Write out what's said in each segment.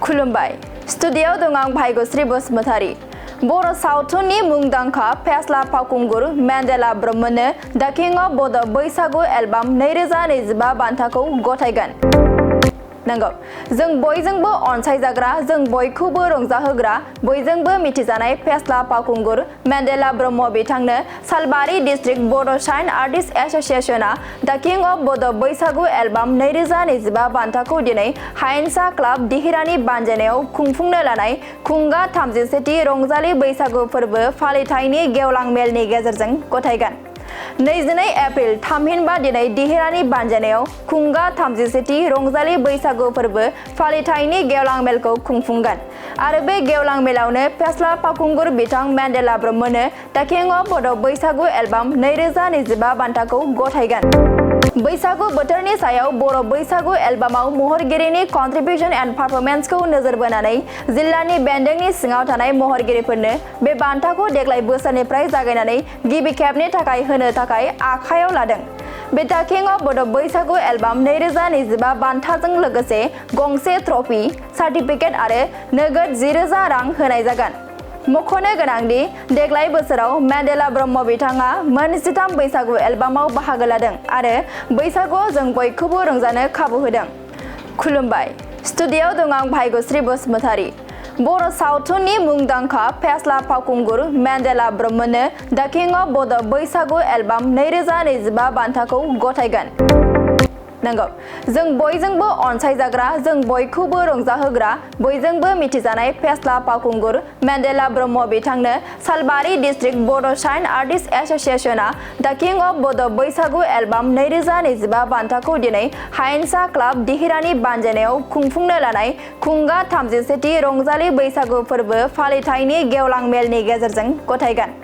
खुलुमबाय स्टुडिय'आव दं आं भाग्यश्री बसुमतारी। बर' सावथुननि मुंदांखा फेस्ला फावखुंगुर मेन्डेला ब्रह्मनो दा किं अफ बड' बैसागु एलबाम 2025 बान्थाखौ गथायगोन। नंगौ, जों बयजोंबो अनसायजाग्रा, जों बयखौबो रंजाहोग्रा, बयजोंबो मिथिजानाय फेस्ला फावखुंगुर मेन्डेला ब्रह्म बिथांनो सालबारि डिस्ट्रिक्ट बड' साइन आर्टिस्ट एस'सिएशनआ दा किं अफ बड' बैसागु एलबाम 2025 बान्थाखौ दिनै हायेनसा क्लाब दिहिरानि बानजायनायाव खुंफुंनो लानाय खुंगा 31थि रंजालि बैसागु फोरबो फालिथायनि गेवलां मेलनि गेजेरजों गथायगोन। 22 एप्रिल थामहिनबा दिनै दिहिरानि बानजायनायाव खुंगा 31थि रंजालि बैसागु फोरबो फालिथायनि गेवलां मेलखौ खुंफुंगोन आरो बे गेवलां मेलावनो फेस्ला फावखुंगुर बिथां मेन्डेला ब्रह्मनो दा किं अफ बड' बैसागु एलबाम 2025 बान्थाखौ गथायगोन। बैसागु बोथोरनि सायाव बर' बैसागु एलबामाव महरगिरिनि कन्ट्रिबिउसन एन्ड पारफरमेन्सखौ नोजोर बोनानै जिल्लानि बेन्दोंनि सिङाव थानाय महरगिरिफोरनो बे बान्थाखौ देग्लाय बोसोरनिफ्राय जागायनानै गिबि खेबनि थाखाय होनो थाखाय आखायाव लादों। बे दा किं अफ बड' बैसागु एलबाम 2025 बान्थाजों लोगोसे गंसे ट्रफी, सार्टिफिकेट आरो नोगोद 10,000 रां होनाय जागोन। मख'नो गोनांदि देग्लाय बोसोराव मेन्डेला ब्रह्म बिथाङा मोन 13 बैसागु एलबामाव बाहागो लादों आरो बैसागुआव जों बयखौबो रंजानो खाबु होदों। खुलुमबाय स्टुडिय'आव दं आं भाग्यश्री बसुमतारी। बर' सावथुननि मुंदांखा फेस्ला फावखुंगुर मेन्डेला ब्रह्मनो दा किं अफ बड' बैसागु एलबाम 2025 बान्थाखौ गथायगोन। नंगौ, जों बयजोंबो अनसायजाग्रा, जों बयखौबो रंजाहोग्रा, बयजोंबो मिथिजानाय फेस्ला फावखुंगुर मेन्डेला ब्रह्म बिथांनो सालबारि डिस्ट्रिक्ट बड' साइन आर्टिस्ट एस'सिएशनआ दा किं अफ बड' बैसागु एलबाम 2025 बान्थाखौ दिनै हायेनसा क्लाब दिहिरानि बानजायनायाव खुंफुंनो लानाय खुंगा 31थि रंजालि बैसागु फोरबो फालिथायनि गेवलां मेलनि गेजेरजों गथायगोन।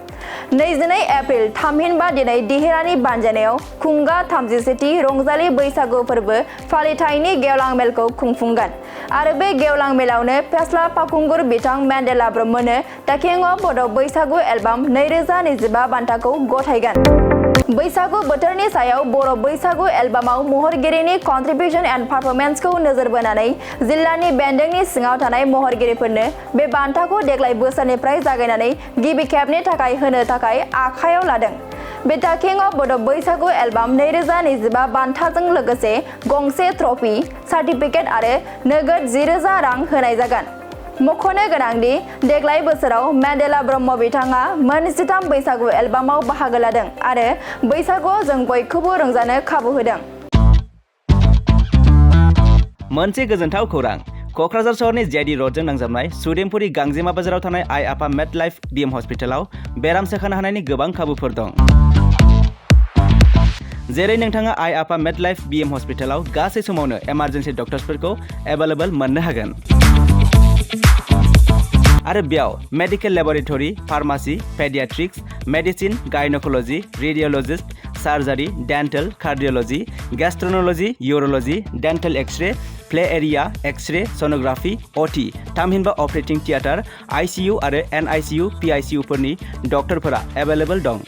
22 एप्रिल थामहिनबा दिनै दिहिरानि बानजायनायाव खुंगा 31थि रंजालि बैसागु फोरबो फालिथायनि गेवलां मेलखौ खुंफुंगोन आरो बे गेवलां मेलावनो फेस्ला फावखुंगुर बिथां मेन्डेला ब्रह्मनो दा किं अफ बड' बैसागु एलबाम 2025 बान्थाखौ गथायगोन। बैसागु बोथोरनि सायाव बर' बैसागु एलबामाव महरगिरिनि कन्ट्रिबिउसन एन्ड पारफरमेन्सखौ नोजोर बोनानै जिल्लानि बेन्दोंनि सिङाव थानाय महरगिरिफोरनो बे बान्थाखौ देग्लाय बोसोरनिफ्राय जागायनानै गिबि खेबनि थाखाय होनो थाखाय आखायाव लादों। बे दा किं अफ बड' बैसागु एलबाम 2025 बान्थाजों लोगोसे गंसे ट्रफी, सार्टिफिकेट आरो नोगोद 10,000 रां होनाय जागोन। मख'नो गोनांदि देग्लाय बोसोराव मेन्डेला ब्रह्म बिथाङा मोन 13 बैसागु एलबामाव बाहागो लादों आरो बैसागुआव जों बयखौबो रंजानो खाबु होदों। मोनसे गोजोनथाव खौरां, क'क्राझार सहरनि जेडी र'डजों नांजाबनाय सुदेमपुरि गांजेमा बाजाराव थानाय आइ आफा मेड लाइफ बिएम हस्पिटालाव बेराम सोखानो हानायनि गोबां खाबुफोर दं। जेरै नोंथाङा आइ आफा मेड लाइफ बिएम हस्पिटालाव गासै समावनो इमारजेन्सि डक्टर्सफोरखौ एभेलेबल मोननो हागोन आरो बेयाव medical laboratory, pharmacy, paediatrics, medicine, gynaecology, radiologist, surgery, dental, cardiology, gastroenterology, urology, dental x-ray, play area, x-ray, sonography, OT, थामहिनबा ऑपरेटिंग थिएटर, आईसीयू आरो एनआईसीयू, पीआईसीयू फोरनि डक्टरफोरा एभेलेबल दं।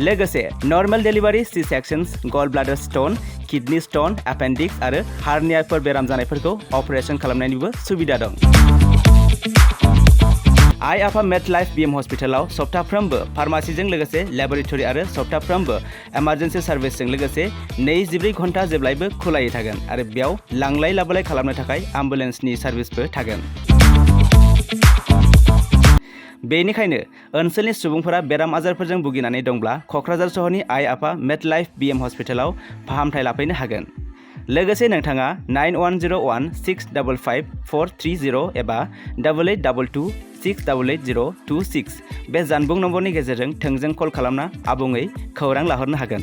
लोगोसे normal delivery, C sections, gall bladder stone, kidney stone, appendix आरो हार्नियाफोर बेराम जानायफोरखौ अपारेशन खालामनायनिबो सुबिदा दं। आइ आफा मेड लाइफ बिएम हस्पिटालाव सप्ताफ्रोमबो फार्मासीजों लोगोसे लेबरेटरी आरो सप्ताफ्रोमबो इमारजेन्सि सार्भिसजों लोगोसे 24 घन्टा जेब्लायबो खुलायै थागोन आरो बेयाव लांलाय लाबोलाय खालामनो थाखाय एम्बुलेन्सनि सार्भिसबो थागोन। बेनिखायनो ओनसोलनि सुबुंफोरा बेराम आजारफोरजों भुगिनानै दंब्ला क'क्राझार सहरनि आइ आफा मेड लाइफ बिएम हस्पिटालाव फाहामथाय लाफैनो हागोन। लोगोसे नोंथाङा 9101 655 430 एबा 8822 688 026 बे जानबुं नम्बरनि गेजेरजों थोंजों कल खालामना आबुङै खौरां लाहरनो हागोन।